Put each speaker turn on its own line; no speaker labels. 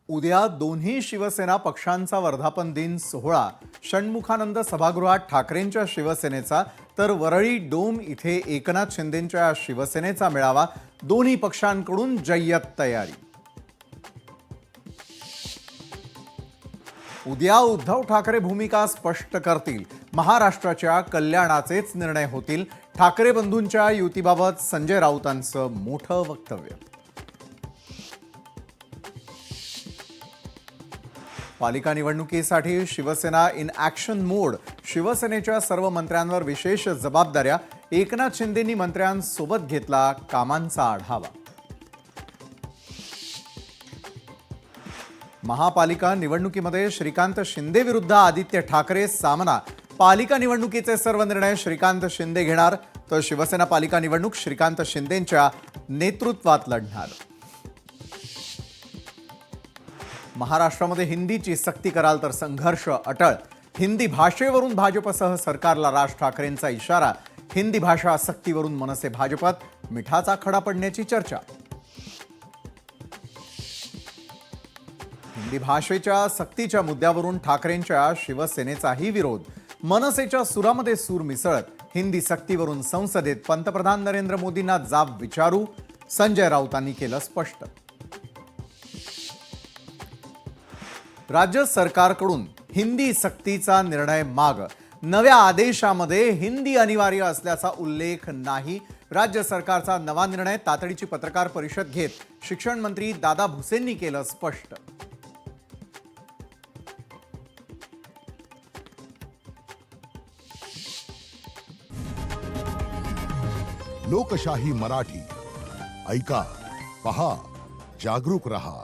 उद्या दोन्ही शिवसेना पक्षांचा वर्धापन दिन सोहळा षण्मुखानंद सभागृहात ठाकरेंच्या शिवसेनेचा तर वरळी डोम इथे एकनाथ शिंदेंच्या शिवसेनेचा मेळावा। दोन्ही पक्षांकडून जय्यत तयारी। उद्या उद्धव ठाकरे भूमिका स्पष्ट करतील। महाराष्ट्राच्या कल्याणाचेच निर्णय होतील। ठाकरे बंधूंच्या युतीबाबत संजय राऊतांचं मोठं वक्तव्य। पालिका निवडणुकीसाठी शिवसेना इन ॲक्शन मोड। शिवसेनेच्या सर्व मंत्र्यांवर विशेष जबाबदाऱ्या। एकनाथ शिंदेंनी मंत्र्यांसोबत घेतला कामांचा आढावा। महापालिका निवडणुकीमध्ये श्रीकांत शिंदे विरुद्ध आदित्य ठाकरे सामना। पालिका निवडणुकीचे सर्व निर्णय श्रीकांत शिंदे घेणार, तर शिवसेना पालिका निवडणूक श्रीकांत शिंदेंच्या नेतृत्वात लढणार। महाराष्ट्रामध्ये हिंदीची सक्ती कराल तर संघर्ष अटळ। हिंदी भाषेवरून भाजपसह सरकारला राज ठाकरेंचा इशारा। हिंदी भाषा सक्तीवरून मनसे भाजपात मिठाचा खडा पडण्याची चर्चा। हिंदी भाषेच्या सक्तीच्या मुद्द्यावरून ठाकरेंच्या शिवसेनेचाही विरोध। मनसेच्या सुरामध्ये सूर मिसळत हिंदी सक्तीवरून संसदेत पंतप्रधान नरेंद्र मोदींना जाब विचारू, संजय राऊतांनी केलं स्पष्ट। राज्य सरकारकडून हिंदी सक्तीचा निर्णय माग। नव्या आदेशामध्ये हिंदी अनिवार्य असल्याचा उल्लेख नाही। राज्य सरकारचा नवा निर्णय तातडीची पत्रकार परिषद घेत शिक्षण मंत्री दादा भुसेंनी केलं स्पष्ट।
लोकशाही मराठी ऐका, पहा, जागरूक रहा।